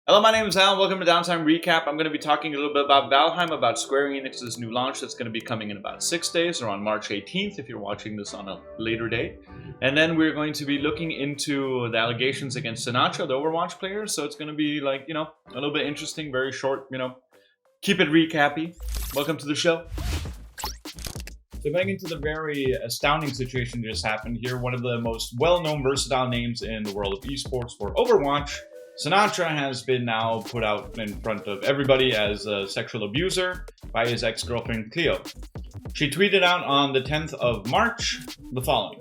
Hello, my name is Al. Welcome to Downtime Recap. I'm going to be talking a little bit about Valheim, about Square Enix's new launch that's going to be coming in about 6 days, or on March 18th if you're watching this on a later date. And then we're going to be looking into the allegations against Sinatraa, the Overwatch player. So it's going to be like, a little bit interesting, very short, keep it recappy. Welcome to the show. So going into the very astounding situation that just happened here, one of the most well-known versatile names in the world of esports for Overwatch, Sinatraa has been now put out in front of everybody as a sexual abuser by his ex-girlfriend Cleo. She tweeted out on the 10th of March the following: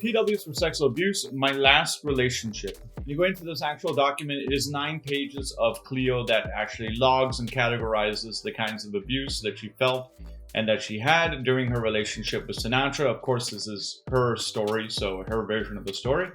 PWs for sexual abuse, my last relationship. You go into this actual document, it is 9 pages of Cleo that actually logs and categorizes the kinds of abuse that she felt and that she had during her relationship with Sinatraa. Of course, this is her story, so her version of the story.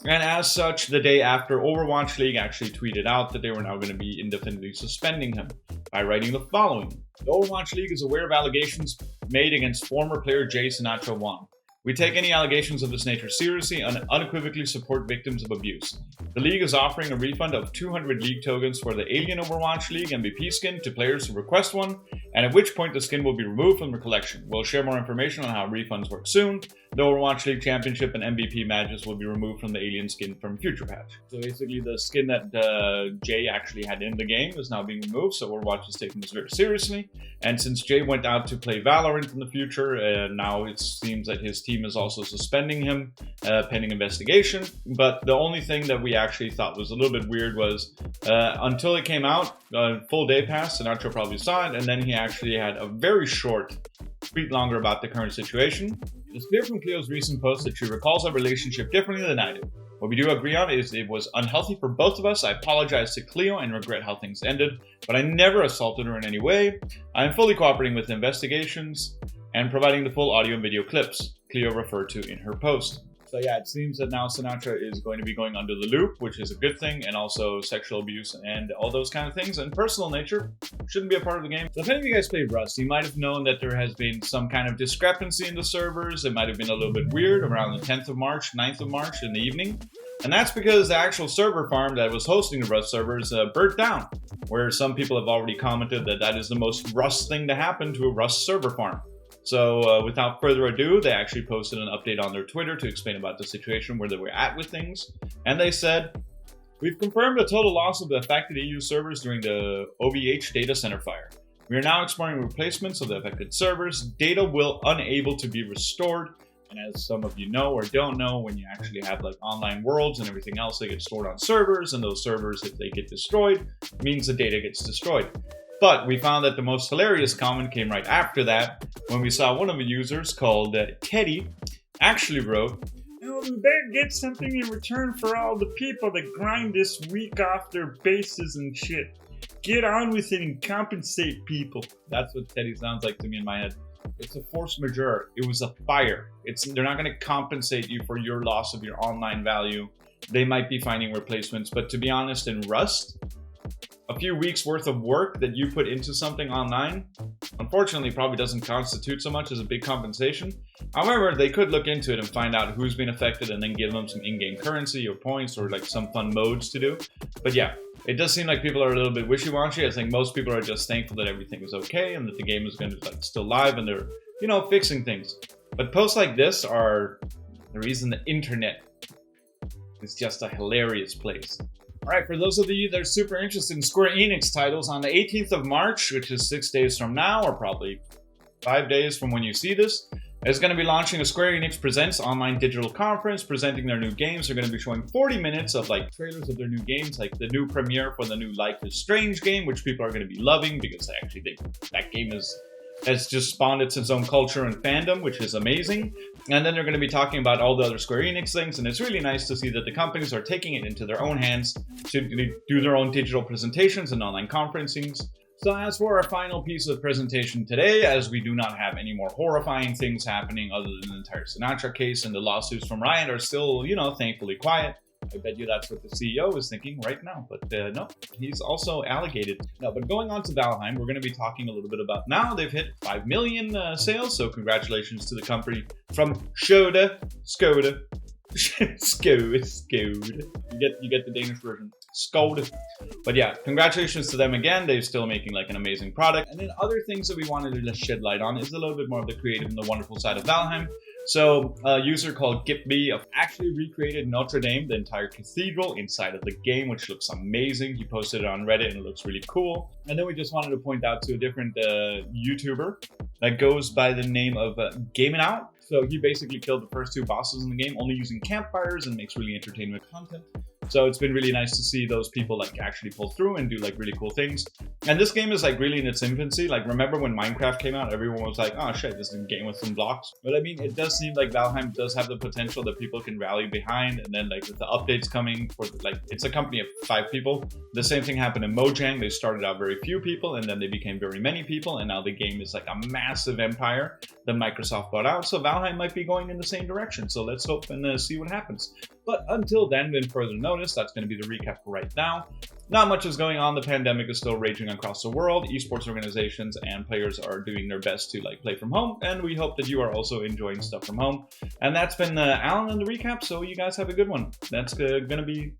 And as such, the day after, Overwatch League actually tweeted out that they were now going to be indefinitely suspending him by writing the following: the Overwatch League is aware of allegations made against former player Jay Sinatraa 1. We take any allegations of this nature seriously and unequivocally support victims of abuse. The League is offering a refund of 200 League tokens for the Alien Overwatch League MVP skin to players who request one, and at which point the skin will be removed from the collection. We'll share more information on how refunds work soon. The Overwatch League Championship and MVP matches will be removed from the Alien skin from future patch. So basically the skin that Jay actually had in the game is now being removed, so Overwatch is taking this very seriously. And since Jay went out to play Valorant in the future, now it seems that his team is also suspending him, pending investigation. But the only thing that we actually thought was a little bit weird was, until it came out, full day passed, Sinatraa probably saw it, and then he actually had a very short tweet longer about the current situation. It's clear from Cleo's recent post that she recalls our relationship differently than I do. What we do agree on is it was unhealthy for both of us. I apologize to Cleo and regret how things ended, but I never assaulted her in any way. I am fully cooperating with investigations and providing the full audio and video clips Cleo referred to in her post. So yeah, it seems that now Sinatraa is going to be going under the loop, which is a good thing, and also sexual abuse and all those kind of things, and personal nature shouldn't be a part of the game. So if any of you guys played Rust, you might have known that there has been some kind of discrepancy in the servers. It might have been a little bit weird around the 10th of March, 9th of March in the evening. And that's because the actual server farm that was hosting the Rust servers burnt down, where some people have already commented that that is the most Rust thing to happen to a Rust server farm. So without further ado, they actually posted an update on their Twitter to explain about the situation, where they were at with things. And they said, we've confirmed a total loss of the affected EU servers during the OVH data center fire. We are now exploring replacements of the affected servers. Data will unable to be restored. And as some of you know or don't know, when you actually have like online worlds and everything else, they get stored on servers. And those servers, if they get destroyed, means the data gets destroyed. But we found that the most hilarious comment came right after that, when we saw one of the users called Teddy actually wrote, "Oh, we better get something in return for all the people that grind this week off their bases and shit. Get on with it and compensate people." That's what Teddy sounds like to me in my head. It's a force majeure. It was a fire. They're not going to compensate you for your loss of your online value. They might be finding replacements, but to be honest, in Rust, a few weeks worth of work that you put into something online, unfortunately, probably doesn't constitute so much as a big compensation. However, they could look into it and find out who's been affected and then give them some in-game currency or points or like some fun modes to do. But yeah, it does seem like people are a little bit wishy-washy. I think most people are just thankful that everything is okay and that the game is going to still live and they're, fixing things. But posts like this are the reason the internet is just a hilarious place. Alright, for those of you that are super interested in Square Enix titles, on the 18th of March, which is 6 days from now, or probably 5 days from when you see this, is going to be launching a Square Enix Presents online digital conference presenting their new games. They're going to be showing 40 minutes of like trailers of their new games, like the new premiere for the new Life is Strange game, which people are going to be loving because they actually think that game has just spawned its own culture and fandom, which is amazing. And then they're going to be talking about all the other Square Enix things, and it's really nice to see that the companies are taking it into their own hands to do their own digital presentations and online conferencings. So as for our final piece of presentation today, as we do not have any more horrifying things happening other than the entire Sinatraa case, and the lawsuits from Riot are still, thankfully quiet. I bet you that's what the CEO is thinking right now, but no, he's also alligated. No, but going on to Valheim, we're going to be talking a little bit about now. They've hit 5 million sales, so congratulations to the company from Skoda. You get the Danish version. Scold. But yeah, congratulations to them again. They're still making like an amazing product. And then other things that we wanted to just shed light on is a little bit more of the creative and the wonderful side of Valheim. So a user called GipV actually recreated Notre Dame, the entire cathedral inside of the game, which looks amazing. He posted it on Reddit and it looks really cool. And then we just wanted to point out to a different YouTuber that goes by the name of Gaming Out. So he basically killed the first 2 bosses in the game only using campfires and makes really entertainment content. So it's been really nice to see those people like actually pull through and do like really cool things. And this game is like really in its infancy. Like remember when Minecraft came out, everyone was like, oh shit, this is a game with some blocks. But I mean, it does seem like Valheim does have the potential that people can rally behind. And then like with the updates coming for like, it's a company of 5 people. The same thing happened in Mojang. They started out very few people and then they became very many people. And now the game is like a massive empire that Microsoft bought out. So Valheim might be going in the same direction. So let's hope and see what happens. But until then further notice, that's going to be the recap for right now. Not much is going on. The pandemic is still raging across the world. Esports organizations and players are doing their best to like play from home. And we hope that you are also enjoying stuff from home. And that's been Alan and the recap. So you guys have a good one. That's going to be